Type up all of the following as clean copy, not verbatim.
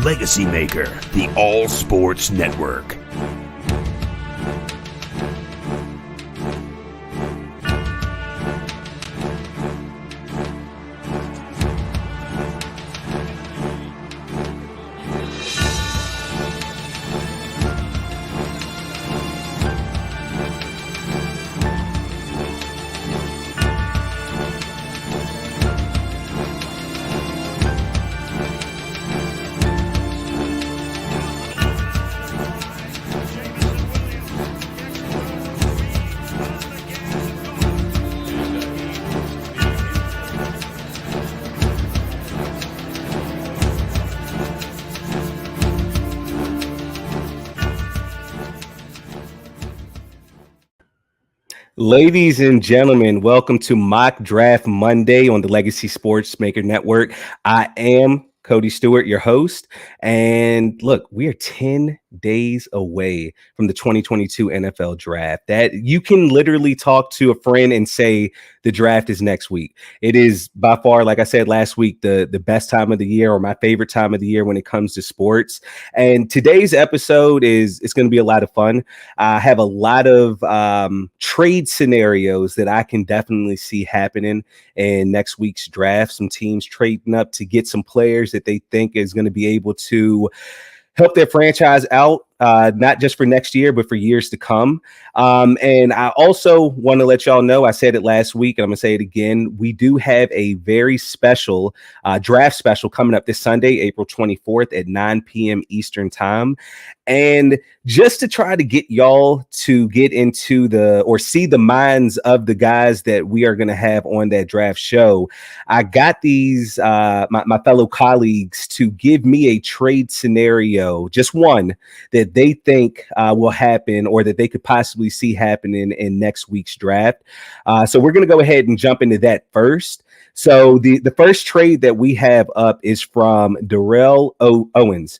LegacyMaker, the All Sports Network. Ladies and gentlemen, welcome to Mock Draft Monday on the Legacy Sports Maker Network. I am Cody Stewart, your host. And look, we are 10 days away from the 2022 NFL draft. That you can literally talk to a friend and say the draft is next week. It is by far, like I said last week, the best time of the year, or my favorite time of the year when it comes to sports. And today's episode it's going to be a lot of fun. I have a lot of trade scenarios that I can definitely see happening in next week's draft. Some teams trading up to get some players that they think is going to be able to help their franchise out, not just for next year, but for years to come. And I also want to let y'all know, I said it last week, and I'm going to say it again. We do have a very special draft special coming up this Sunday, April 24th at 9 p.m. Eastern time. And just to try to get y'all to get into see the minds of the guys that we are going to have on that draft show, I got these, my fellow colleagues, to give me a trade scenario, just one, that they think will happen, or that they could possibly see happening in next week's draft. So we're going to go ahead and jump into that first. So the first trade that we have up is from Darrell Owens.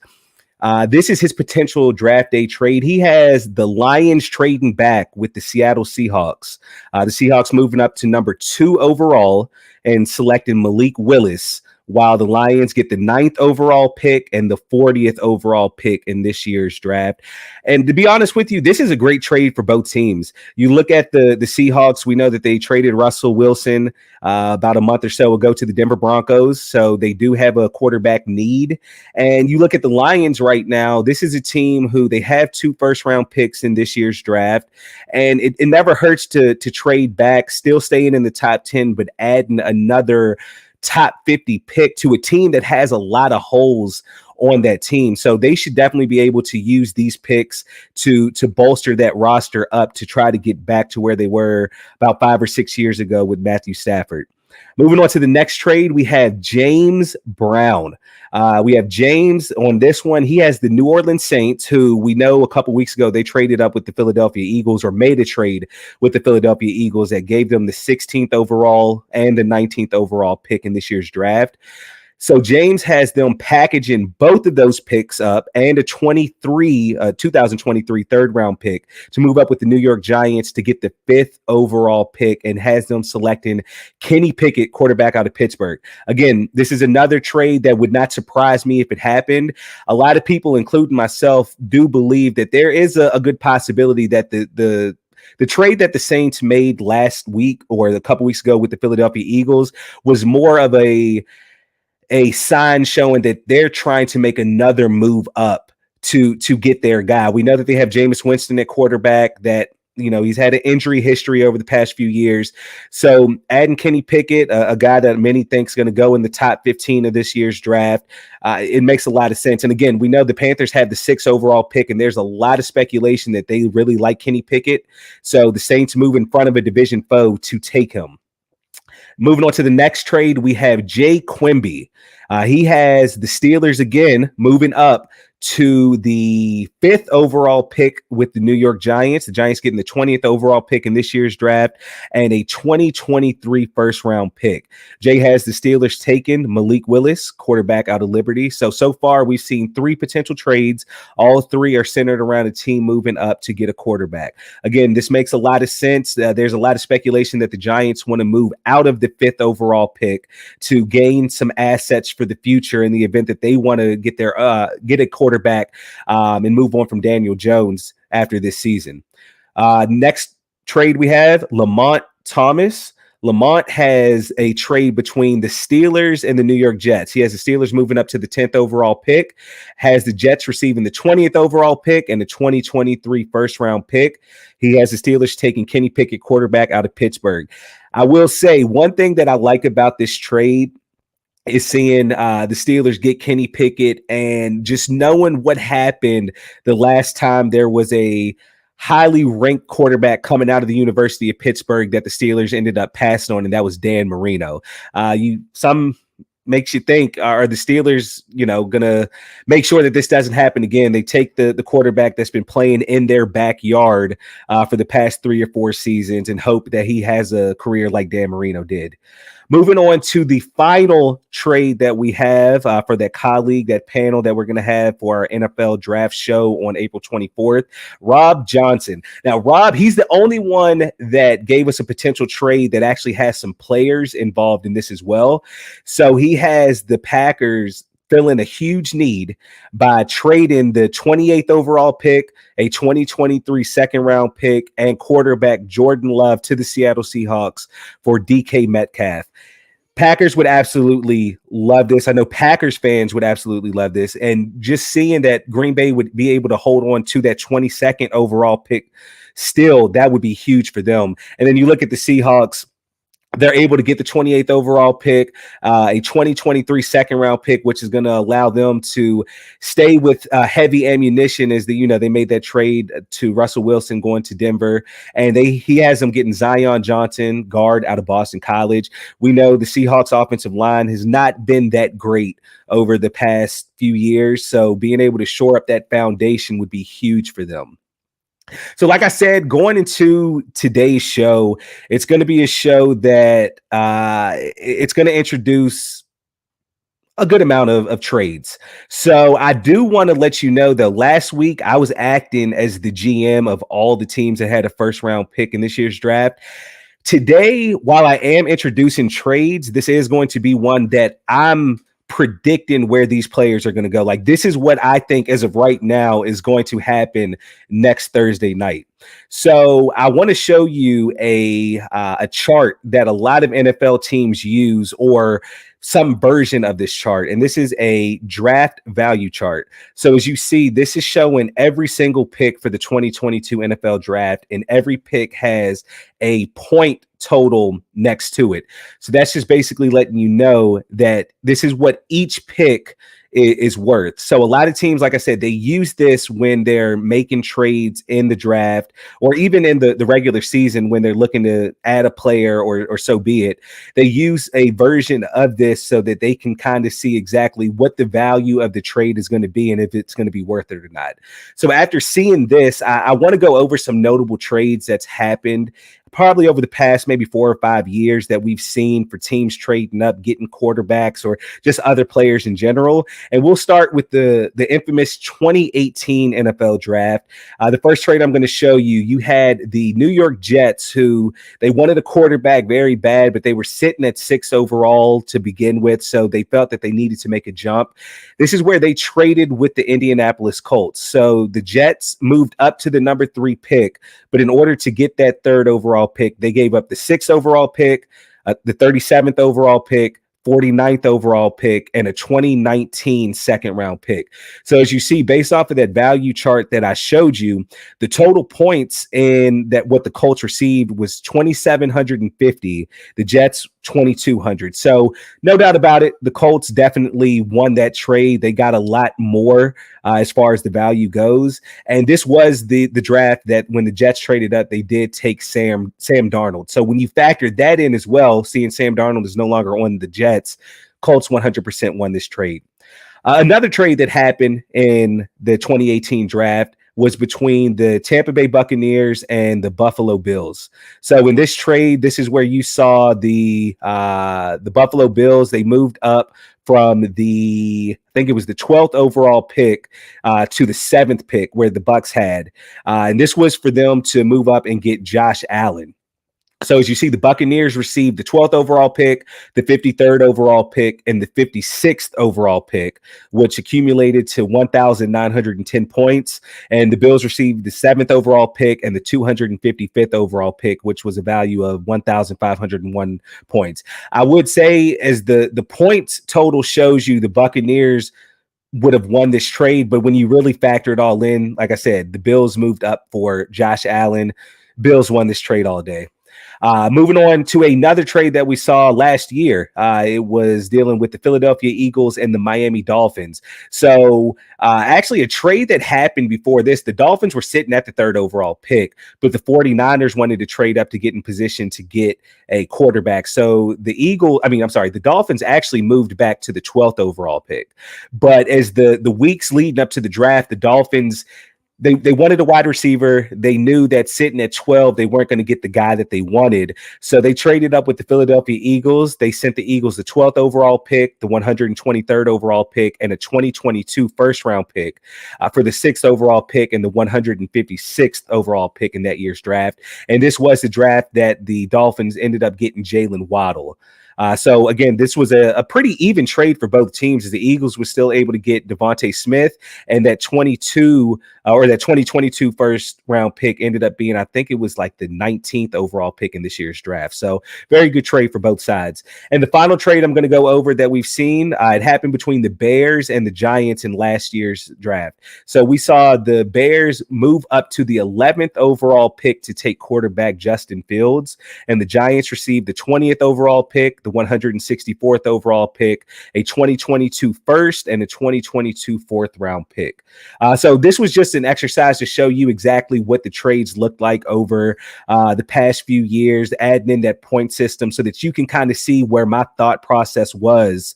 This is his potential draft day trade. He has the Lions trading back with the Seattle Seahawks. The Seahawks moving up to number 2 overall and selecting Malik Willis, while the Lions get the 9th overall pick and the 40th overall pick in this year's draft. And to be honest with you, this is a great trade for both teams. You look at the Seahawks, we know that they traded Russell Wilson about a month or so ago to the Denver Broncos, so they do have a quarterback need. And you look at the Lions right now, this is a team who they have 2 first-round picks in this year's draft, and it never hurts to trade back, still staying in the top 10, but adding another top 50 pick to a team that has a lot of holes on that team. So they should definitely be able to use these picks to bolster that roster up to try to get back to where they were about 5 or 6 years ago with Matthew Stafford. Moving on to the next trade, we have James Brown. We have James on this one. He has the New Orleans Saints, who we know a couple weeks ago they traded up with the Philadelphia Eagles, or made a trade with the Philadelphia Eagles that gave them the 16th overall and the 19th overall pick in this year's draft. So James has them packaging both of those picks up and a 2023 third round pick to move up with the New York Giants to get the 5th overall pick, and has them selecting Kenny Pickett, quarterback out of Pittsburgh. Again, this is another trade that would not surprise me if it happened. A lot of people, including myself, do believe that there is a good possibility that the trade that the Saints made last week, or a couple weeks ago with the Philadelphia Eagles, was more of a sign showing that they're trying to make another move up to get their guy. We know that they have Jameis Winston at quarterback, that, you know, he's had an injury history over the past few years. So adding Kenny Pickett, a guy that many think is going to go in the top 15 of this year's draft, it makes a lot of sense. And again, we know the Panthers have the 6th overall pick, and there's a lot of speculation that they really like Kenny Pickett. So the Saints move in front of a division foe to take him. Moving on to the next trade, we have Jay Quimby. He has the Steelers again moving up to the 5th overall pick with the New York Giants. The Giants getting the 20th overall pick in this year's draft and a 2023 first round pick. Jay has the Steelers taking Malik Willis, quarterback out of Liberty. So far we've seen 3 potential trades. All 3 are centered around a team moving up to get a quarterback. Again, this makes a lot of sense. There's a lot of speculation that the Giants want to move out of the 5th overall pick to gain some assets for the future in the event that they want to get a quarterback and move on from Daniel Jones after this season. Next trade we have Lamont Thomas. Lamont has a trade between the Steelers and the New York Jets. He has the Steelers moving up to the 10th overall pick, has the Jets receiving the 20th overall pick and the 2023 first round pick. He has the Steelers taking Kenny Pickett, quarterback out of Pittsburgh. I will say one thing that I like about this trade is seeing the Steelers get Kenny Pickett and just knowing what happened the last time there was a highly ranked quarterback coming out of the University of Pittsburgh that the Steelers ended up passing on, and that was Dan Marino. Some makes you think, are the Steelers, gonna make sure that this doesn't happen again? They take the quarterback that's been playing in their backyard for the past 3 or 4 seasons and hope that he has a career like Dan Marino did. Moving on to the final trade that we have for that colleague, that panel that we're going to have for our NFL draft show on April 24th, Rob Johnson. Now, Rob, he's the only one that gave us a potential trade that actually has some players involved in this as well. So he has the Packers filling a huge need by trading the 28th overall pick, a 2023 second round pick, and quarterback Jordan Love to the Seattle Seahawks for DK Metcalf. Packers would absolutely love this. I know Packers fans would absolutely love this. And just seeing that Green Bay would be able to hold on to that 22nd overall pick still, that would be huge for them. And then you look at the Seahawks. They're able to get the 28th overall pick, a 2023 second round pick, which is going to allow them to stay with heavy ammunition as they made that trade to Russell Wilson going to Denver. And he has them getting Zion Johnson, guard out of Boston College. We know the Seahawks offensive line has not been that great over the past few years. So being able to shore up that foundation would be huge for them. So like I said, going into today's show, it's going to be a show that it's going to introduce a good amount of trades. So I do want to let you know that last week I was acting as the GM of all the teams that had a first round pick in this year's draft. Today, while I am introducing trades, this is going to be one that I'm predicting where these players are going to go. Like, this is what I think as of right now is going to happen next Thursday night. So I want to show you a chart that a lot of NFL teams use, or some version of this chart. And this is a draft value chart. So as you see, this is showing every single pick for the 2022 NFL draft, and every pick has a point total next to it. So that's just basically letting you know that this is what each pick is worth. So a lot of teams, like I said, they use this when they're making trades in the draft, or even in the regular season when they're looking to add a player or so be it. They use a version of this so that they can kind of see exactly what the value of the trade is going to be and if it's going to be worth it or not. So after seeing this, I want to go over some notable trades that's happened probably over the past maybe 4 or 5 years that we've seen for teams trading up, getting quarterbacks, or just other players in general. And we'll start with the infamous 2018 NFL draft. The first trade I'm going to show you, you had the New York Jets, who they wanted a quarterback very bad, but they were sitting at 6 overall to begin with. So they felt that they needed to make a jump. This is where they traded with the Indianapolis Colts. So the Jets moved up to the number 3 pick, but in order to get that 3rd overall pick, they gave up the 6th overall pick, the 37th overall pick, 49th overall pick, and a 2019 second round pick. So as you see, based off of that value chart that I showed you, the total points in that what the Colts received was 2,750. The Jets 2,200. So no doubt about it, the Colts definitely won that trade. They got a lot more as far as the value goes. And this was the draft that when the Jets traded up, they did take Sam Darnold. So when you factor that in as well, seeing Sam Darnold is no longer on the Jets, Colts 100% won this trade. Another trade that happened in the 2018 draft was between the Tampa Bay Buccaneers and the Buffalo Bills. So in this trade, this is where you saw the Buffalo Bills. They moved up from I think it was the 12th overall pick to the 7th pick where the Bucs had. And this was for them to move up and get Josh Allen. So as you see, the Buccaneers received the 12th overall pick, the 53rd overall pick, and the 56th overall pick, which accumulated to 1,910 points. And the Bills received the 7th overall pick and the 255th overall pick, which was a value of 1,501 points. I would say, as the points total shows you, the Buccaneers would have won this trade, but when you really factor it all in, like I said, the Bills moved up for Josh Allen. Bills won this trade all day. Moving on to another trade that we saw last year. It was dealing with the Philadelphia Eagles and the Miami Dolphins. So actually a trade that happened before this, the Dolphins were sitting at the 3rd overall pick, but the 49ers wanted to trade up to get in position to get a quarterback. So the Dolphins actually moved back to the 12th overall pick. But as the weeks leading up to the draft, the Dolphins, They wanted a wide receiver. They knew that sitting at 12, they weren't going to get the guy that they wanted. So they traded up with the Philadelphia Eagles. They sent the Eagles the 12th overall pick, the 123rd overall pick, and a 2022 first-round pick for the 6th overall pick and the 156th overall pick in that year's draft. And this was the draft that the Dolphins ended up getting Jalen Waddle. So again, this was a pretty even trade for both teams, as the Eagles were still able to get Devontae Smith, and that 2022 first round pick ended up being, I think it was like the 19th overall pick in this year's draft. So very good trade for both sides. And the final trade I'm going to go over that we've seen, it happened between the Bears and the Giants in last year's draft. So we saw the Bears move up to the 11th overall pick to take quarterback Justin Fields, and the Giants received the 20th overall pick, the 164th overall pick, a 2022 first, and a 2022 fourth round pick. So this was just an exercise to show you exactly what the trades looked like over the past few years, adding in that point system so that you can kind of see where my thought process was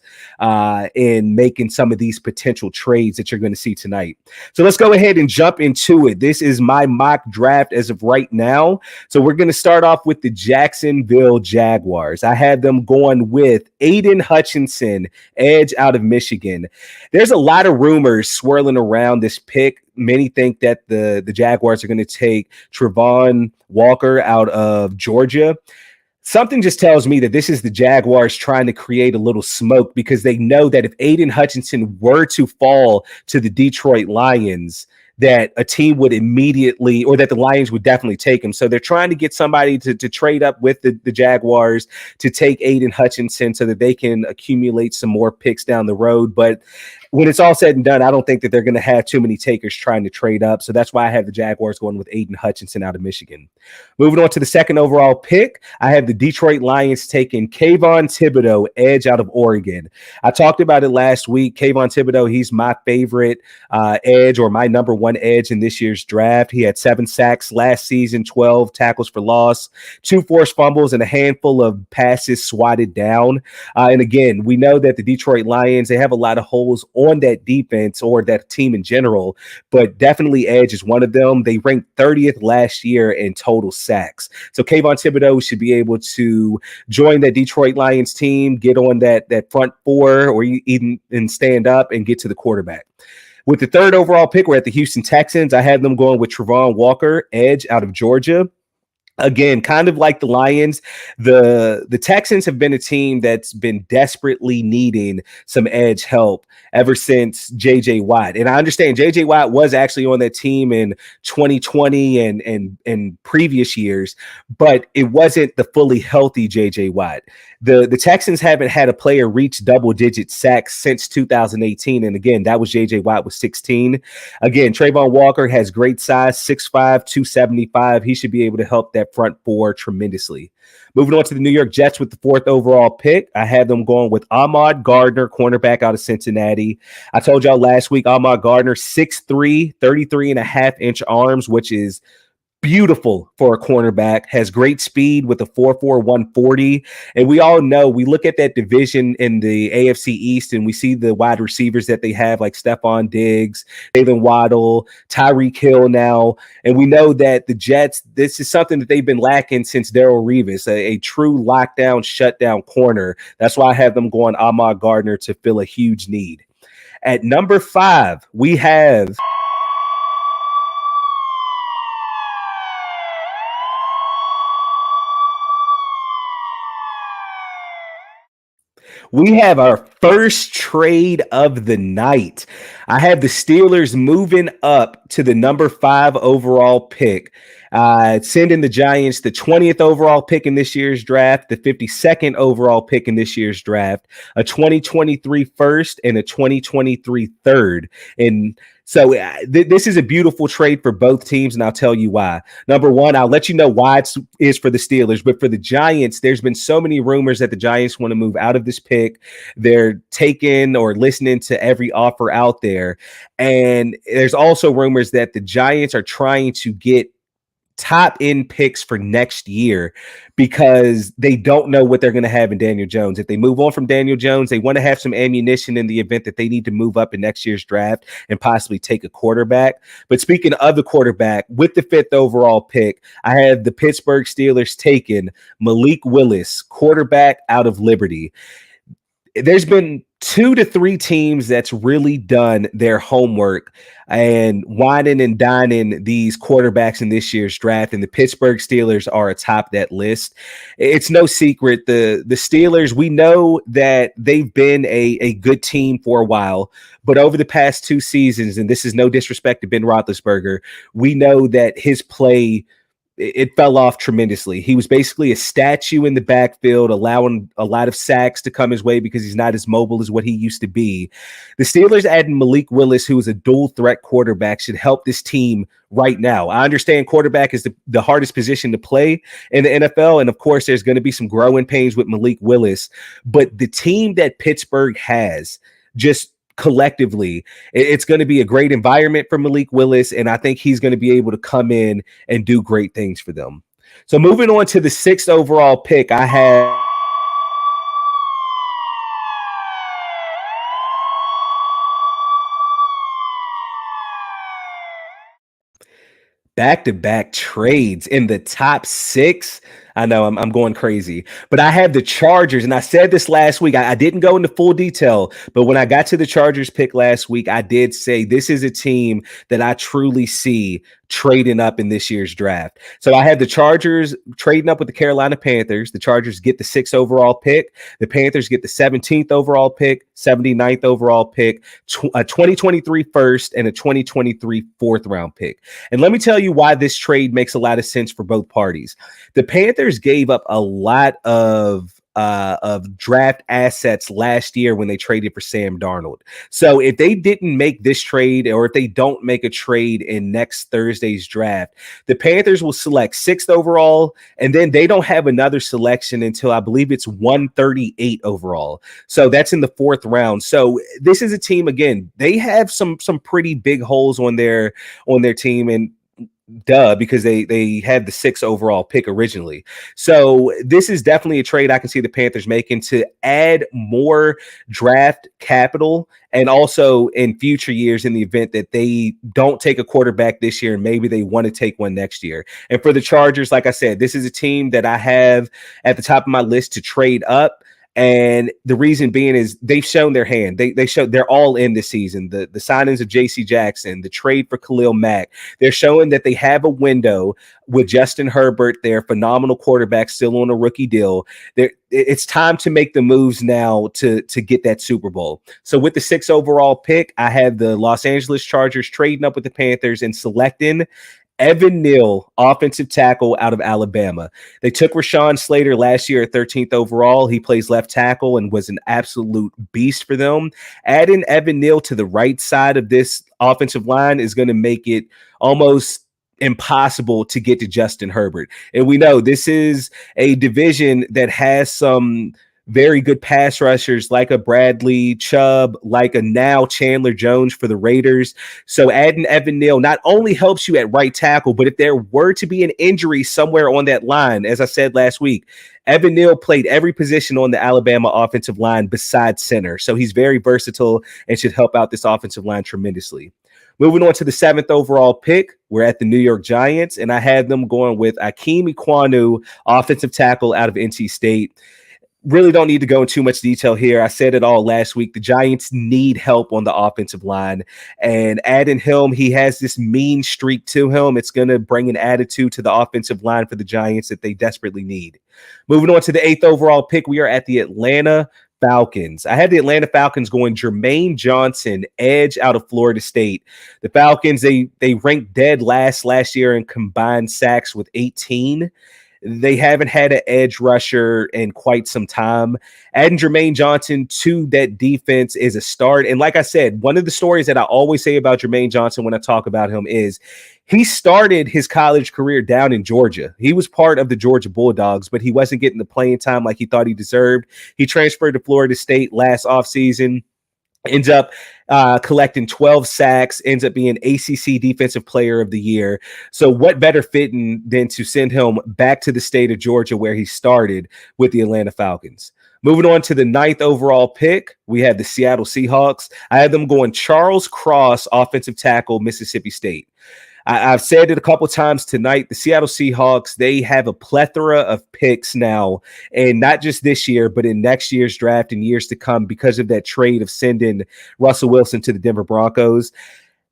in making some of these potential trades that you're going to see tonight. So let's go ahead and jump into it. This is my mock draft as of right now. So we're going to start off with the Jacksonville Jaguars. I had them going with Aiden Hutchinson, edge out of Michigan. There's a lot of rumors swirling around this pick. Many think that the Jaguars are going to take Travon Walker out of Georgia. Something just tells me that this is the Jaguars trying to create a little smoke, because they know that if Aiden Hutchinson were to fall to the Detroit Lions, that a team would immediately, or that the Lions would definitely take him. So they're trying to get somebody to trade up with the Jaguars to take Aiden Hutchinson so that they can accumulate some more picks down the road. But when it's all said and done, I don't think that they're going to have too many takers trying to trade up. So that's why I have the Jaguars going with Aiden Hutchinson out of Michigan. Moving on to the 2nd overall pick, I have the Detroit Lions taking Kayvon Thibodeau, edge out of Oregon. I talked about it last week. Kayvon Thibodeau, he's my favorite edge, or my number one edge in this year's draft. He had 7 sacks last season, 12 tackles for loss, 2 forced fumbles, and a handful of passes swatted down. And again, we know that the Detroit Lions, they have a lot of holes on that defense, or that team in general, but definitely edge is one of them. They ranked 30th last year in total sacks. So Kayvon Thibodeau should be able to join that Detroit Lions team, get on that front four, or even stand up and get to the quarterback. With the 3rd overall pick, we're at the Houston Texans. I had them going with Travon Walker, edge out of Georgia. Again, kind of like the Lions, the Texans have been a team that's been desperately needing some edge help ever since J.J. Watt. And I understand J.J. Watt was actually on that team in 2020 and previous years, but it wasn't the fully healthy J.J. Watt. The Texans haven't had a player reach double-digit sacks since 2018. And again, that was J.J. Watt with 16. Again, Travon Walker has great size, 6'5", 275. He should be able to help that front four tremendously. Moving on to the New York Jets with the 4th overall pick, I had them going with Ahmad Gardner, cornerback out of Cincinnati. I told y'all last week, Ahmad Gardner, 6'3", 33.5-inch arms, which is beautiful for a cornerback, has great speed with a 4.4 140. And we all know, we look at that division in the AFC East and we see the wide receivers that they have, like Stephon Diggs, Jalen Waddle, Tyreek Hill now. And we know that the Jets, this is something that they've been lacking since Darrelle Revis, a true lockdown, shutdown corner. That's why I have them going Ahmad Gardner to fill a huge need. At number 5, we have We have our first trade of the night. I have the Steelers moving up to the number 5 overall pick, sending the Giants the 20th overall pick in this year's draft, the 52nd overall pick in this year's draft, a 2023 first, and a 2023 third. And so this is a beautiful trade for both teams, and I'll tell you why. Number one, I'll let you know why it is for the Steelers, but for the Giants, there's been so many rumors that the Giants want to move out of this pick. They're taking or listening to every offer out there, and there's also rumors that the Giants are trying to get top end picks for next year because they don't know what they're going to have in Daniel Jones. If they move on from Daniel Jones, they want to have some ammunition in the event that they need to move up in next year's draft and possibly take a quarterback. But speaking of the quarterback, with the 5th overall pick, I have the Pittsburgh Steelers taking Malik Willis, quarterback out of Liberty. There's been 2 to 3 teams that's really done their homework and whining and dining these quarterbacks in this year's draft, and the Pittsburgh Steelers are atop that list. It's no secret. The Steelers, we know that they've been a good team for a while, but over the past 2 seasons, and this is no disrespect to Ben Roethlisberger, we know that his play, it fell off tremendously. He was basically a statue in the backfield, allowing a lot of sacks to come his way because he's not as mobile as what he used to be. The Steelers adding Malik Willis, who is a dual threat quarterback, should help this team right now. I understand quarterback is the hardest position to play in the NFL, and of course, there's going to be some growing pains with Malik Willis, but the team that Pittsburgh has just collectively, it's going to be a great environment for Malik Willis, and I think he's going to be able to come in and do great things for them. So moving on to the 6th overall pick, I have back-to-back trades in the top 6. I know I'm going crazy, but I have the Chargers, and I said this last week. I didn't go into full detail, but when I got to the Chargers pick last week, I did say this is a team that I truly see trading up in this year's draft. So I had the Chargers trading up with the Carolina Panthers. The Chargers get the 6th overall pick. The Panthers get the 17th overall pick, 79th overall pick, a 2023 first, and a 2023 4th round pick. And let me tell you why this trade makes a lot of sense for both parties. The Panthers gave up a lot of draft assets last year when they traded for Sam Darnold. So if they didn't make this trade, or if they don't make a trade in next Thursday's draft, the Panthers will select 6th overall, and then they don't have another selection until I believe it's 138 overall. So that's in the 4th round. So this is a team, again, they have some pretty big holes on their team, and because they had the 6th overall pick originally. So this is definitely a trade I can see the Panthers making to add more draft capital, and also in future years in the event that they don't take a quarterback this year and maybe they want to take one next year. And for the Chargers, like I said, this is a team that I have at the top of my list to trade up. And the reason being is they've shown their hand. They showed they're all in this season. The signings of J.C. Jackson, the trade for Khalil Mack, they're showing that they have a window with Justin Herbert, their phenomenal quarterback, still on a rookie deal. It's time to make the moves now to get that Super Bowl. So with the 6th overall pick, I have the Los Angeles Chargers trading up with the Panthers and selecting Evan Neal, offensive tackle out of Alabama. They took Rashawn Slater last year at 13th overall. He plays left tackle and was an absolute beast for them. Adding Evan Neal to the right side of this offensive line is going to make it almost impossible to get to Justin Herbert. And we know this is a division that has some very good pass rushers like a Bradley Chubb, like a now Chandler Jones for the Raiders. So adding Evan Neal not only helps you at right tackle, but if there were to be an injury somewhere on that line, as I said last week, Evan Neal played every position on the Alabama offensive line besides center. So he's very versatile and should help out this offensive line tremendously. Moving on to the 7th overall pick, we're at the New York Giants, and I had them going with Akeem Ekwonu, offensive tackle out of NC State. Really don't need to go into too much detail here. I said it all last week. The Giants need help on the offensive line, and adding him, he has this mean streak to him. It's going to bring an attitude to the offensive line for the Giants that they desperately need. Moving on to the 8th overall pick, we are at the Atlanta Falcons. I had the Atlanta Falcons going Jermaine Johnson, edge out of Florida State. The Falcons, they ranked dead last year in combined sacks with 18. They haven't had an edge rusher in quite some time. Adding Jermaine Johnson to that defense is a start. And like I said, one of the stories that I always say about Jermaine Johnson when I talk about him is he started his college career down in Georgia. He was part of the Georgia Bulldogs, but he wasn't getting the playing time like he thought he deserved. He transferred to Florida State last offseason. Ends up collecting 12 sacks, ends up being ACC Defensive Player of the Year. So what better fitting than to send him back to the state of Georgia where he started with the Atlanta Falcons. Moving on to the 9th overall pick, we have the Seattle Seahawks. I have them going Charles Cross, offensive tackle, Mississippi State. I've said it a couple times tonight. The Seattle Seahawks, they have a plethora of picks now, and not just this year, but in next year's draft and years to come because of that trade of sending Russell Wilson to the Denver Broncos.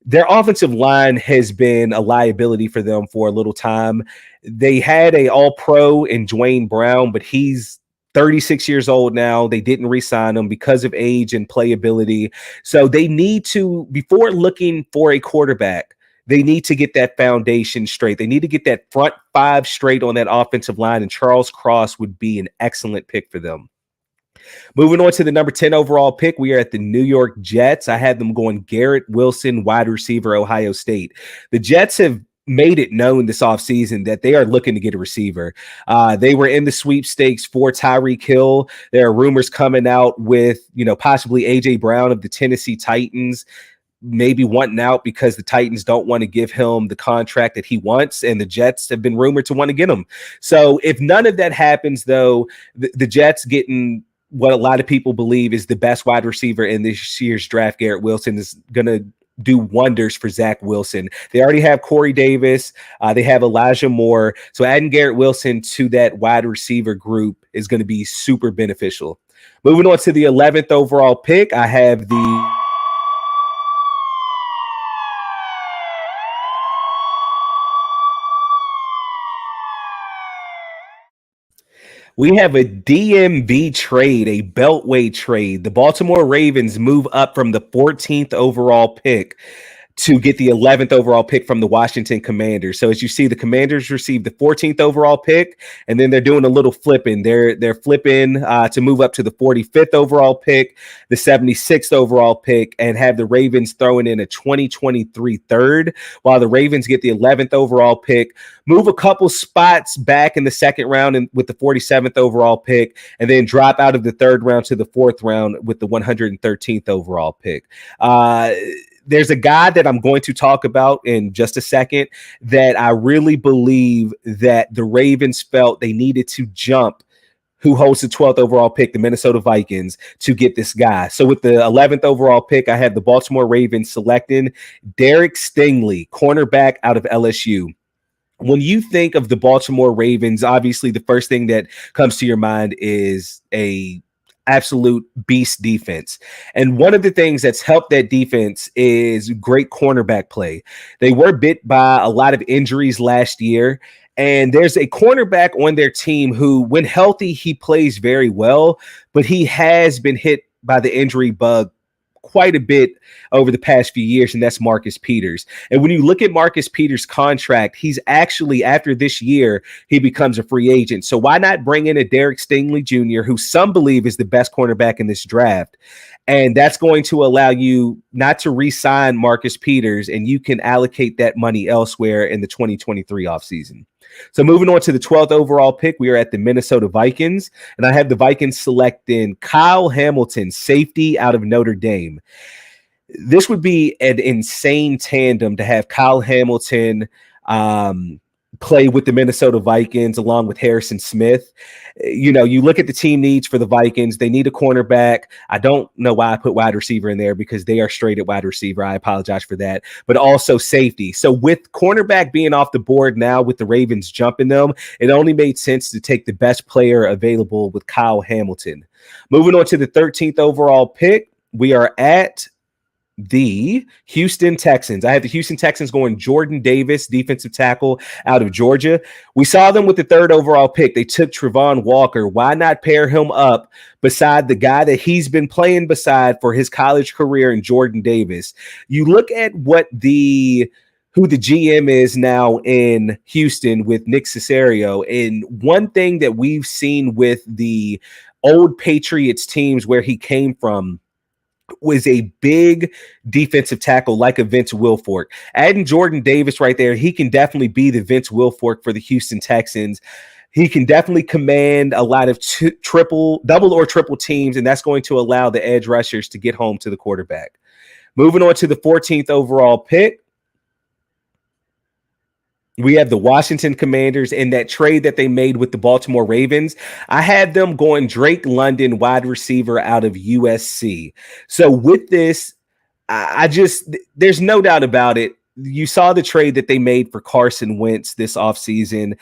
Their offensive line has been a liability for them for a little time. They had a all-pro in Dwayne Brown, but he's 36 years old now. They didn't re-sign him because of age and playability. So they need to, before looking for a quarterback, they need to get that foundation straight. They need to get that front five straight on that offensive line, and Charles Cross would be an excellent pick for them. Moving on to the number 10 overall pick, we are at the New York Jets. I had them going Garrett Wilson, wide receiver, Ohio State. The Jets have made it known this offseason that they are looking to get a receiver. They were in the sweepstakes for Tyreek Hill. There are rumors coming out with, possibly A.J. Brown of the Tennessee Titans maybe wanting out because the Titans don't want to give him the contract that he wants, and the Jets have been rumored to want to get him. So if none of that happens, though, the Jets getting what a lot of people believe is the best wide receiver in this year's draft, Garrett Wilson, is going to do wonders for Zach Wilson. They already have Corey Davis. They have Elijah Moore. So adding Garrett Wilson to that wide receiver group is going to be super beneficial. Moving on to the 11th overall pick, I have we have a DMV trade, a Beltway trade. The Baltimore Ravens move up from the 14th overall pick to get the 11th overall pick from the Washington Commanders. So as you see, the Commanders received the 14th overall pick, and then they're doing a little flipping. They're flipping to move up to the 45th overall pick, the 76th overall pick, and have the Ravens throwing in a 2023 third, while the Ravens get the 11th overall pick, move a couple spots back in the second round and with the 47th overall pick, and then drop out of the third round to the fourth round with the 113th overall pick. There's a guy that I'm going to talk about in just a second that I really believe that the Ravens felt they needed to jump, who holds the 12th overall pick, the Minnesota Vikings, to get this guy. So with the 11th overall pick, I have the Baltimore Ravens selecting Derek Stingley, cornerback out of LSU. When you think of the Baltimore Ravens, obviously the first thing that comes to your mind is a absolute beast defense. And one of the things that's helped that defense is great cornerback play. They were bit by a lot of injuries last year, and there's a cornerback on their team who, when healthy, he plays very well, but he has been hit by the injury bug quite a bit over the past few years, and that's Marcus Peters. And when you look at Marcus Peters' contract, he's actually, after this year, he becomes a free agent. So why not bring in a Derek Stingley Jr., who some believe is the best cornerback in this draft? And that's going to allow you not to re-sign Marcus Peters, and you can allocate that money elsewhere in the 2023 offseason. So moving on to the 12th overall pick, we are at the Minnesota Vikings, and I have the Vikings selecting Kyle Hamilton, safety out of Notre Dame. This would be an insane tandem to have Kyle Hamilton play with the Minnesota Vikings along with Harrison Smith. You look at the team needs for the Vikings. They need a cornerback. I don't know why I put wide receiver in there because they are straight at wide receiver. I apologize for that, but also safety. So with cornerback being off the board now with the Ravens jumping them, it only made sense to take the best player available with Kyle Hamilton. Moving on to the 13th overall pick, we are at the Houston Texans. I have the Houston Texans going Jordan Davis, defensive tackle out of Georgia. We saw them with the 3rd overall pick. They took Travon Walker. Why not pair him up beside the guy that he's been playing beside for his college career in Jordan Davis? You look at who the GM is now in Houston with Nick Caserio, and one thing that we've seen with the old Patriots teams where he came from was a big defensive tackle like a Vince Wilfork. Adding Jordan Davis right there, he can definitely be the Vince Wilfork for the Houston Texans. He can definitely command a lot of double or triple teams, and that's going to allow the edge rushers to get home to the quarterback. Moving on to the 14th overall pick, we have the Washington Commanders in that trade that they made with the Baltimore Ravens. I had them going Drake London, wide receiver out of USC. So with this, there's no doubt about it. You saw the trade that they made for Carson Wentz this offseason.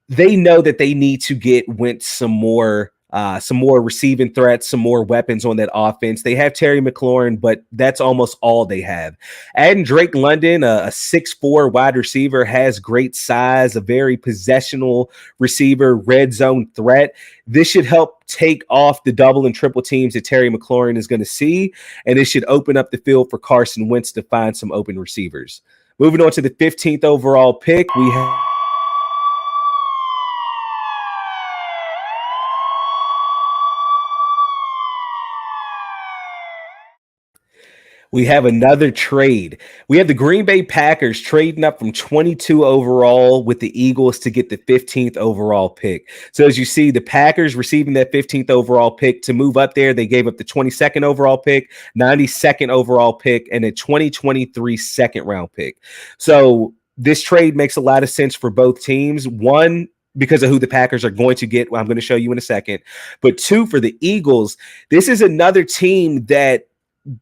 They know that they need to get Wentz some more receiving threats, some more weapons on that offense. They have Terry McLaurin, but that's almost all they have. Adding Drake London, a 6'4" wide receiver, has great size, a very possessional receiver, red zone threat. This should help take off the double and triple teams that Terry McLaurin is going to see, and it should open up the field for Carson Wentz to find some open receivers. Moving on to the 15th overall pick, we have another trade. We have the Green Bay Packers trading up from 22 overall with the Eagles to get the 15th overall pick. So as you see, the Packers receiving that 15th overall pick to move up there. They gave up the 22nd overall pick, 92nd overall pick, and a 2023 second round pick. So this trade makes a lot of sense for both teams. One, because of who the Packers are going to get, I'm going to show you in a second. But two, for the Eagles, this is another team that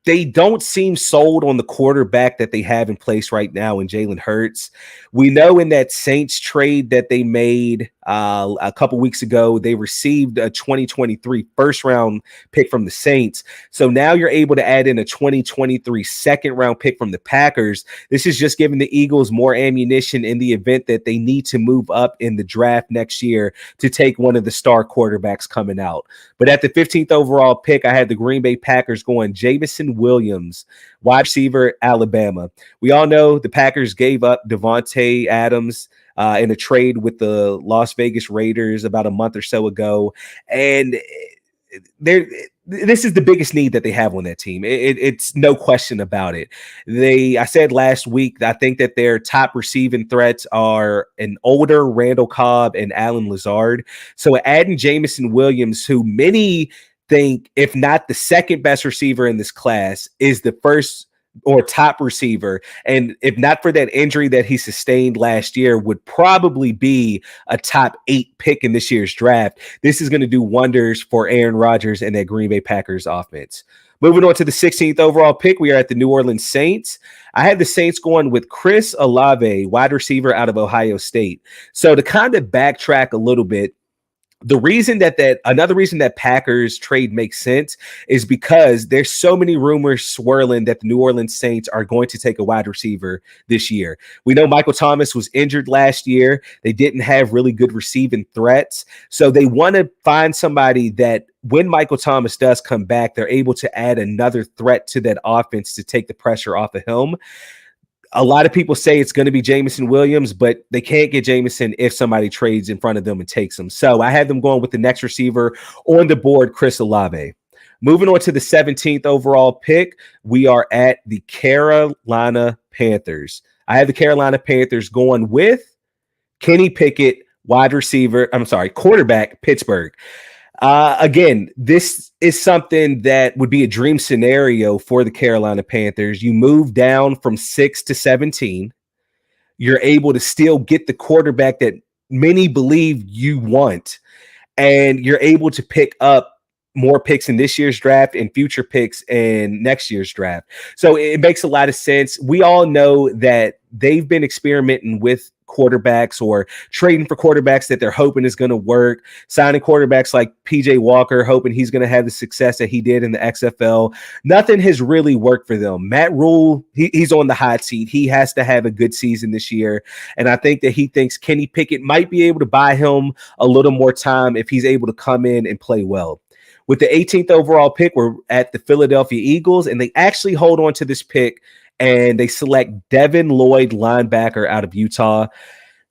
they don't seem sold on the quarterback that they have in place right now in Jalen Hurts. We know in that Saints trade that they made a couple weeks ago, they received a 2023 first round pick from the Saints. So now you're able to add in a 2023 second round pick from the Packers. This is just giving the Eagles more ammunition in the event that they need to move up in the draft next year to take one of the star quarterbacks coming out. But at the 15th overall pick, I had the Green Bay Packers going Jameson Williams, wide receiver, Alabama. We all know the Packers gave up Devontae Adams in a trade with the Las Vegas Raiders about a month or so ago. And this is the biggest need that they have on that team. It's no question about it. I said last week, I think that their top receiving threats are an older Randall Cobb and Alan Lazard. So adding Jameson Williams, who many think, if not the second best receiver in this class, is the first or top receiver, and if not for that injury that he sustained last year, would probably be a top 8 pick in this year's draft. This is going to do wonders for Aaron Rodgers and that Green Bay Packers offense. Moving on to the 16th overall pick, we are at the New Orleans Saints. I have the Saints going with Chris Olave, wide receiver out of Ohio State. So to kind of backtrack a little bit, another reason that Packers trade makes sense is because there's so many rumors swirling that the New Orleans Saints are going to take a wide receiver this year. We know Michael Thomas was injured last year. They didn't have really good receiving threats. So they want to find somebody that when Michael Thomas does come back, they're able to add another threat to that offense to take the pressure off of him. A lot of people say it's going to be Jameson Williams, but they can't get Jameson if somebody trades in front of them and takes him. So I had them going with the next receiver on the board, Chris Olave. Moving on to the 17th overall pick, we are at the Carolina Panthers. I have the Carolina Panthers going with Kenny Pickett, quarterback, Pittsburgh. Again, this is something that would be a dream scenario for the Carolina Panthers. You move down from 6 to 17. You're able to still get the quarterback that many believe you want, and you're able to pick up more picks in this year's draft and future picks in next year's draft. So it makes a lot of sense. We all know that they've been experimenting with quarterbacks or trading for quarterbacks that they're hoping is going to work, signing quarterbacks like PJ Walker, hoping he's going to have the success that he did in the XFL. Nothing has really worked for them. Matt Rule, he's on the hot seat. He has to have a good season this year. And I think that he thinks Kenny Pickett might be able to buy him a little more time if he's able to come in and play well. With the 18th overall pick, we're at the Philadelphia Eagles, and they actually hold on to this pick, and they select Devin Lloyd, linebacker out of Utah.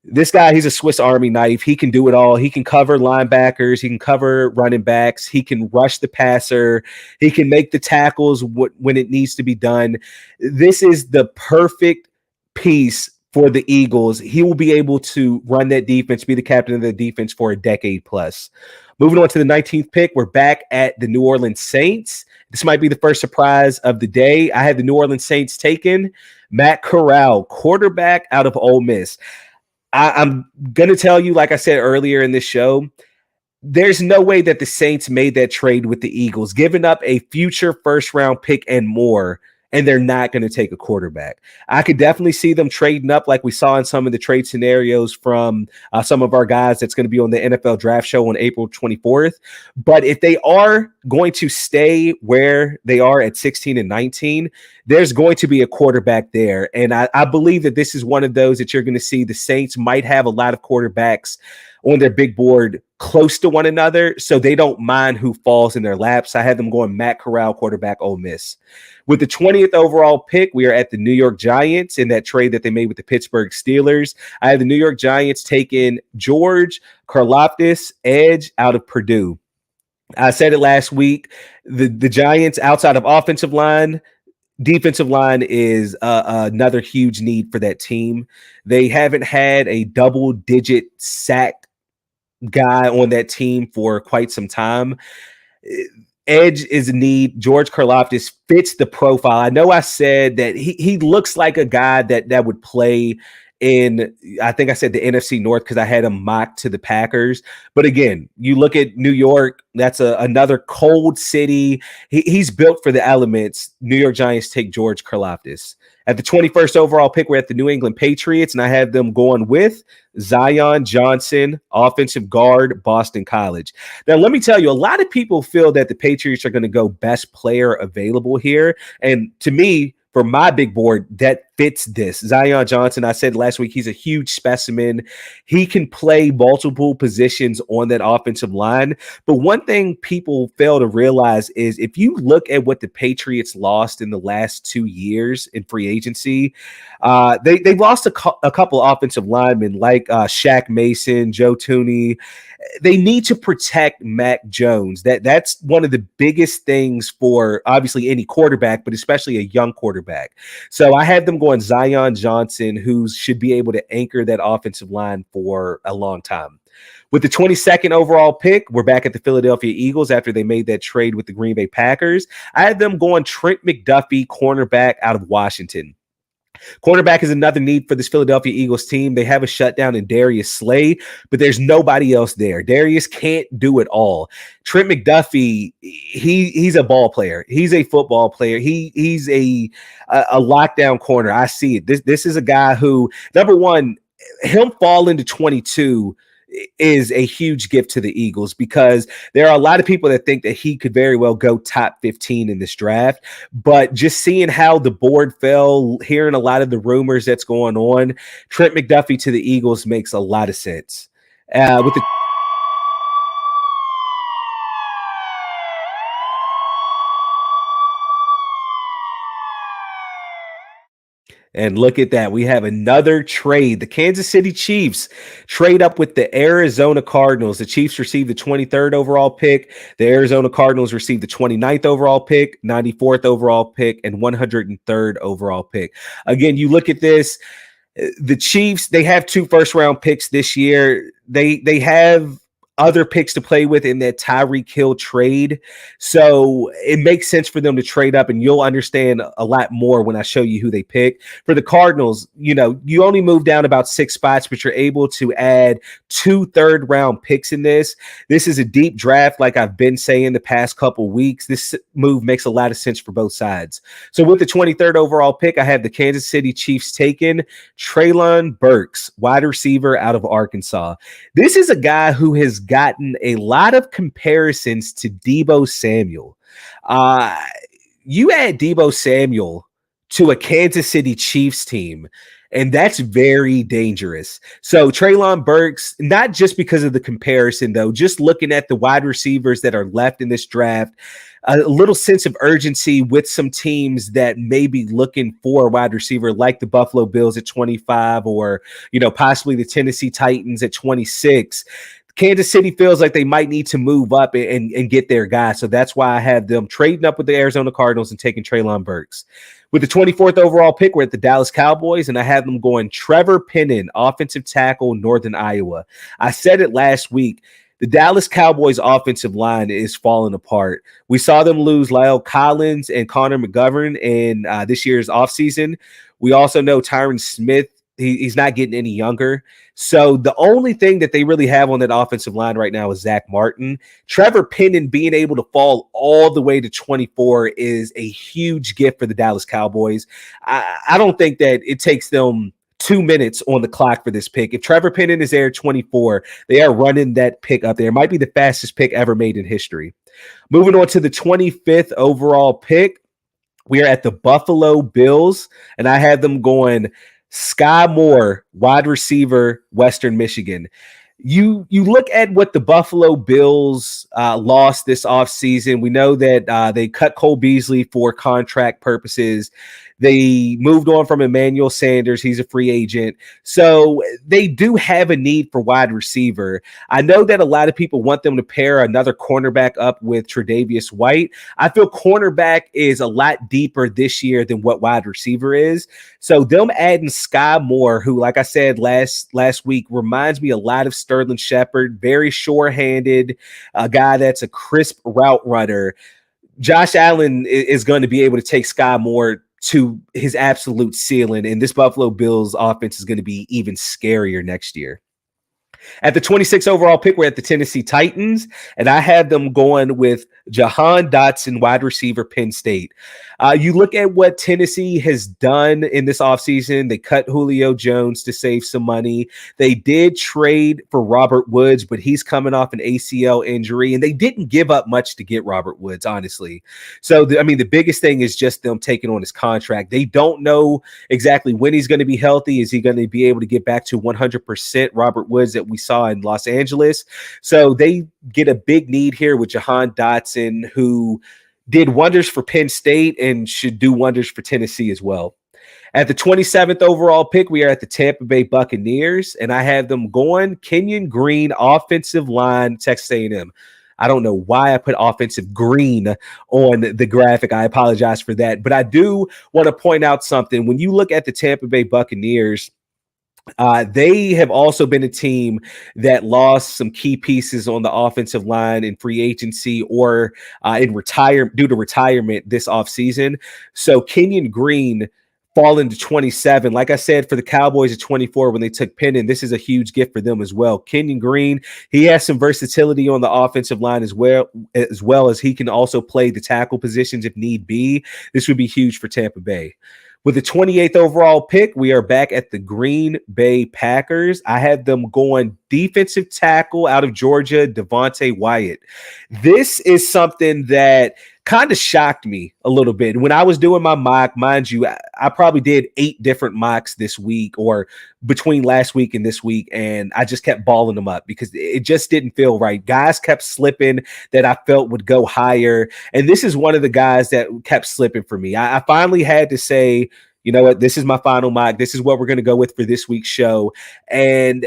This guy, he's a Swiss Army knife. He can do it all. He can cover linebackers. He can cover running backs. He can rush the passer. He can make the tackles when it needs to be done. This is the perfect piece for the Eagles. He will be able to run that defense, be the captain of the defense for a decade plus. Moving on to the 19th pick, we're back at the New Orleans Saints. This might be the first surprise of the day. I had the New Orleans Saints taken Matt Corral, quarterback out of Ole Miss. I'm going to tell you, like I said earlier in this show, there's no way that the Saints made that trade with the Eagles, giving up a future first-round pick and more, and they're not going to take a quarterback. I could definitely see them trading up like we saw in some of the trade scenarios from some of our guys that's going to be on the NFL draft show on April 24th. But if they are going to stay where they are at 16 and 19, there's going to be a quarterback there. And I believe that this is one of those that you're going to see. The Saints might have a lot of quarterbacks on their big board close to one another, so they don't mind who falls in their laps. I had them going Matt Corral, quarterback, Ole Miss. With the 20th overall pick, we are at the New York Giants in that trade that they made with the Pittsburgh Steelers. I have the New York Giants taking George Karlaftis, edge out of Purdue. I said it last week. The Giants, outside of offensive line, defensive line is another huge need for that team. They haven't had a double-digit sack guy on that team for quite some time. Edge is a need. George Karlaftis fits the profile. I know I said that he looks like a guy that would play in, I think I said the NFC North because I had him mocked to the Packers. But again, you look at New York, that's another cold city. He's built for the elements. New York Giants take George Karlaftis. At the 21st overall pick, we're at the New England Patriots, and I have them going with Zion Johnson, offensive guard, Boston College. Now, let me tell you, a lot of people feel that the Patriots are going to go best player available here. And to me, for my big board, that fits this. Zion Johnson, I said last week, he's a huge specimen. He can play multiple positions on that offensive line. But one thing people fail to realize is if you look at what the Patriots lost in the last 2 years in free agency, they've lost a couple offensive linemen like Shaq Mason, Joe Tooney. They need to protect Mac Jones. That's one of the biggest things for obviously any quarterback, but especially a young quarterback. So I had them going Zion Johnson, who should be able to anchor that offensive line for a long time. With the 22nd overall pick, we're back at the Philadelphia Eagles after they made that trade with the Green Bay Packers. I had them going Trent McDuffie, cornerback out of Washington. Cornerback is another need for this Philadelphia Eagles team. They have a shutdown in Darius Slay, but there's nobody else there. Darius can't do it all. Trent McDuffie, he's a ball player. He's a football player. He's a lockdown corner. I see it. This is a guy who, number one, him fall into 22 is a huge gift to the Eagles because there are a lot of people that think that he could very well go top 15 in this draft. But just seeing how the board fell, hearing a lot of the rumors that's going on, Trent McDuffie to the Eagles makes a lot of sense. With the And look at that. We have another trade. The Kansas City Chiefs trade up with the Arizona Cardinals. The Chiefs received the 23rd overall pick. The Arizona Cardinals received the 29th overall pick, 94th overall pick, and 103rd overall pick. Again, you look at this. The Chiefs, they have 2 first-round picks this year. They have other picks to play with in that Tyreek Hill trade. So it makes sense for them to trade up, and you'll understand a lot more when I show you who they pick. For the Cardinals, you only move down about 6 spots, but you're able to add 2 third-round picks in this. This is a deep draft, like I've been saying the past couple weeks. This move makes a lot of sense for both sides. So with the 23rd overall pick, I have the Kansas City Chiefs taking Treylon Burks, wide receiver out of Arkansas. This is a guy who has gotten a lot of comparisons to Deebo Samuel. You add Deebo Samuel to a Kansas City Chiefs team, and that's very dangerous. So Treylon Burks, not just because of the comparison, though, just looking at the wide receivers that are left in this draft, a little sense of urgency with some teams that may be looking for a wide receiver like the Buffalo Bills at 25 or, possibly the Tennessee Titans at 26. Kansas City feels like they might need to move up and get their guy. So that's why I have them trading up with the Arizona Cardinals and taking Treylon Burks. With the 24th overall pick, we're at the Dallas Cowboys, and I have them going Trevor Penning, offensive tackle, Northern Iowa. I said it last week. The Dallas Cowboys offensive line is falling apart. We saw them lose Lyle Collins and Connor McGovern in this year's offseason. We also know Tyron Smith, he's not getting any younger. So the only thing that they really have on that offensive line right now is Zach Martin. Trevor Penning being able to fall all the way to 24 is a huge gift for the Dallas Cowboys. I don't think that it takes them 2 minutes on the clock for this pick. If Trevor Penning is there at 24, they are running that pick up there. It might be the fastest pick ever made in history. Moving on to the 25th overall pick, we are at the Buffalo Bills, and I had them going Skye Moore, wide receiver, Western Michigan. You look at what the Buffalo Bills lost this offseason. We know that they cut Cole Beasley for contract purposes. They moved on from Emmanuel Sanders. He's a free agent. So they do have a need for wide receiver. I know that a lot of people want them to pair another cornerback up with Tre'Davious White. I feel cornerback is a lot deeper this year than what wide receiver is. So them adding Skye Moore, who, like I said last week, reminds me a lot of Sterling Shepard, very sure-handed, a guy that's a crisp route runner. Josh Allen is going to be able to take Skye Moore to his absolute ceiling, and this Buffalo Bills offense is going to be even scarier next year. At the 26th overall pick, we're at the Tennessee Titans, and I had them going with Jahan Dotson, wide receiver, Penn State. You look at what Tennessee has done in this offseason. They cut Julio Jones to save some money. They did trade for Robert Woods, but he's coming off an ACL injury, and they didn't give up much to get Robert Woods, honestly. So, the biggest thing is just them taking on his contract. They don't know exactly when he's going to be healthy. Is he going to be able to get back to 100% Robert Woods that we saw in Los Angeles? So they get a big need here with Jahan Dotson, who did wonders for Penn State and should do wonders for Tennessee as well. At the 27th overall pick, we are at the Tampa Bay Buccaneers, and I have them going Kenyon Green, offensive line, Texas A&M. I don't know why I put offensive green on the graphic. I apologize for that. But I do want to point out something. When you look at the Tampa Bay Buccaneers, they have also been a team that lost some key pieces on the offensive line in free agency or due to retirement this offseason. So Kenyon Green falling to 27. Like I said, for the Cowboys at 24 when they took Penning, this is a huge gift for them as well. Kenyon Green, he has some versatility on the offensive line as well as he can also play the tackle positions if need be. This would be huge for Tampa Bay. With the 28th overall pick, we are back at the Green Bay Packers. I had them going defensive tackle out of Georgia, Devontae Wyatt. This is something that kind of shocked me a little bit. When I was doing my mock, mind you, I probably did 8 different mocks this week or between last week and this week, and I just kept balling them up because it just didn't feel right. Guys kept slipping that I felt would go higher, and this is one of the guys that kept slipping for me. I finally had to say, you know what, this is my final mock. This is what we're going to go with for this week's show, and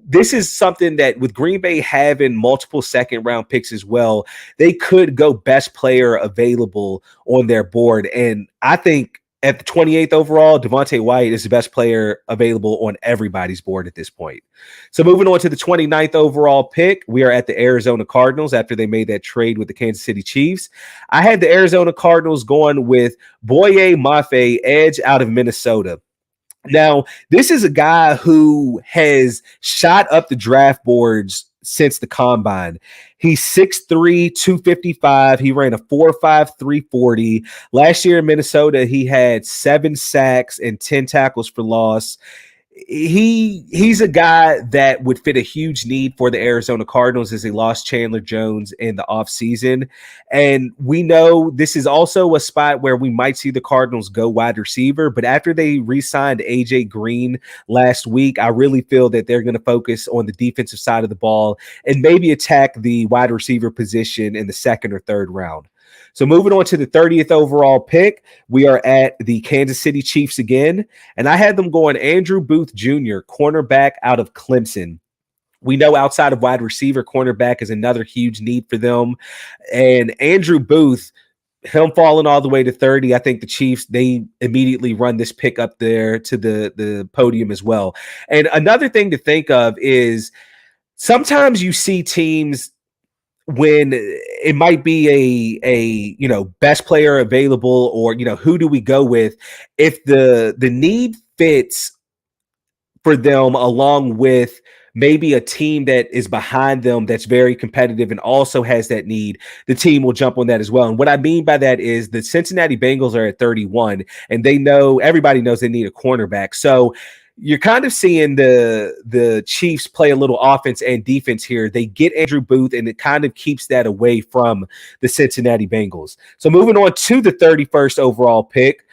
this is something that with Green Bay having multiple second-round picks as well, they could go best player available on their board. And I think at the 28th overall, Devontae White is the best player available on everybody's board at this point. So moving on to the 29th overall pick, we are at the Arizona Cardinals after they made that trade with the Kansas City Chiefs. I had the Arizona Cardinals going with Boye Mafe, edge out of Minnesota. Now, this is a guy who has shot up the draft boards since the combine. He's 6'3", 255. He ran a 4.5, 340. Last year in Minnesota, he had 7 sacks and 10 tackles for loss. He's a guy that would fit a huge need for the Arizona Cardinals as they lost Chandler Jones in the offseason. And we know this is also a spot where we might see the Cardinals go wide receiver. But after they re-signed AJ Green last week, I really feel that they're going to focus on the defensive side of the ball and maybe attack the wide receiver position in the second or third round. So moving on to the 30th overall pick, we are at the Kansas City Chiefs again, and I had them going Andrew Booth Jr., cornerback out of Clemson. We know outside of wide receiver, cornerback is another huge need for them. And Andrew Booth, him falling all the way to 30, I think the Chiefs, they immediately run this pick up there to the podium as well. And another thing to think of is sometimes you see teams when it might be a best player available, or who do we go with, if the need fits for them along with maybe a team that is behind them that's very competitive and also has that need, the team will jump on that as well. And what I mean by that is the Cincinnati Bengals are at 31, and everybody knows they need a cornerback. So you're kind of seeing the Chiefs play a little offense and defense here. They get Andrew Booth, and it kind of keeps that away from the Cincinnati Bengals. So moving on to the 31st overall pick.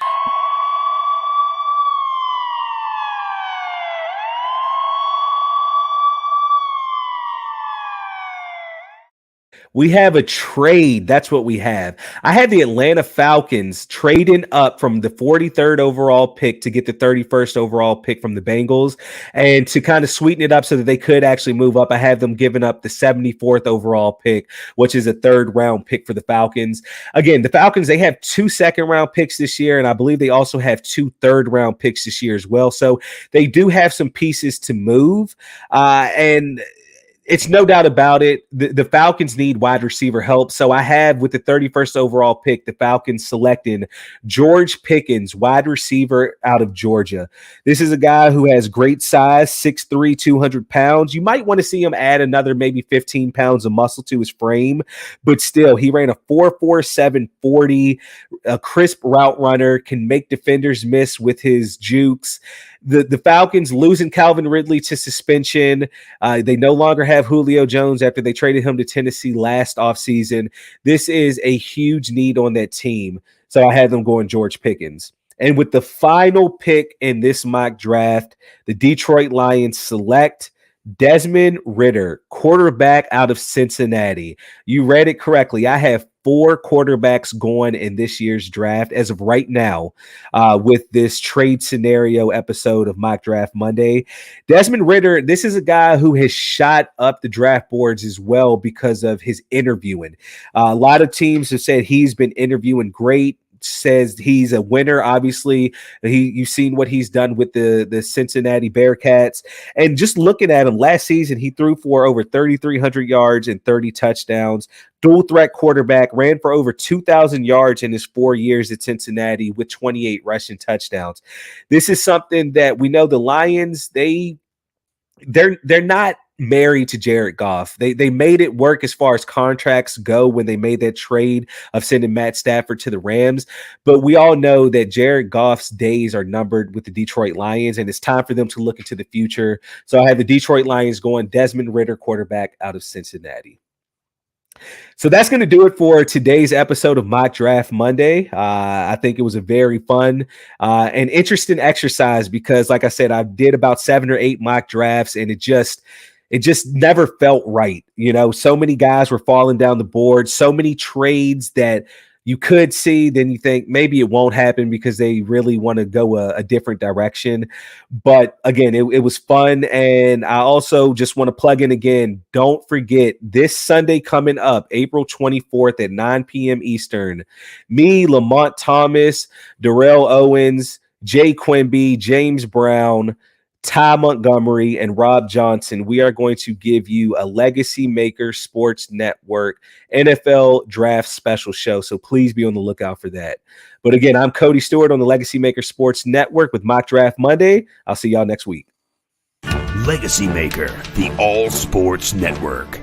We have a trade. That's what we have. I had the Atlanta Falcons trading up from the 43rd overall pick to get the 31st overall pick from the Bengals. And to kind of sweeten it up so that they could actually move up, I had them giving up the 74th overall pick, which is a third round pick for the Falcons. Again, the Falcons, they have 2 second-round picks this year, and I believe they also have 2 third-round picks this year as well. So they do have some pieces to move. And it's no doubt about it. The Falcons need wide receiver help. So I have, with the 31st overall pick, the Falcons selecting George Pickens, wide receiver out of Georgia. This is a guy who has great size, 6'3", 200 pounds. You might want to see him add another maybe 15 pounds of muscle to his frame, but still, he ran a 4.47 40, a crisp route runner, can make defenders miss with his jukes. The Falcons losing Calvin Ridley to suspension. They no longer have Julio Jones after they traded him to Tennessee last offseason. This is a huge need on that team. So I had them going George Pickens. And with the final pick in this mock draft, the Detroit Lions select Desmond Ritter, quarterback out of Cincinnati. You read it correctly. I have 4 quarterbacks going in this year's draft as of right now, with this trade scenario episode of Mock Draft Monday. Desmond Ritter, this is a guy who has shot up the draft boards as well because of his interviewing. A lot of teams have said he's been interviewing great, says he's a winner. Obviously, you've seen what he's done with the Cincinnati Bearcats. And just looking at him last season, he threw for over 3,300 yards and 30 touchdowns. Dual threat quarterback, ran for over 2,000 yards in his 4 years at Cincinnati with 28 rushing touchdowns. This is something that we know the Lions, they're not married to Jared Goff. They made it work as far as contracts go when they made that trade of sending Matt Stafford to the Rams. But we all know that Jared Goff's days are numbered with the Detroit Lions, and it's time for them to look into the future. So I have the Detroit Lions going Desmond Ritter, quarterback out of Cincinnati. So that's going to do it for today's episode of Mock Draft Monday. I think it was a very fun and interesting exercise because, like I said, I did about 7 or 8 mock drafts, and it just never felt right. So many guys were falling down the board, so many trades that you could see, then you think maybe it won't happen because they really want to go a different direction. But again, it was fun. And I also just want to plug in again, don't forget this Sunday coming up, April 24th at 9 p.m. Eastern, me, Lamont Thomas, Darrell Owens, Jay Quimby, James Brown, Ty Montgomery, and Rob Johnson, we are going to give you a LegacyMaker Sports Network NFL Draft Special show. So please be on the lookout for that. But again, I'm Cody Stewart on the LegacyMaker Sports Network with Mock Draft Monday. I'll see y'all next week. LegacyMaker, the All Sports Network.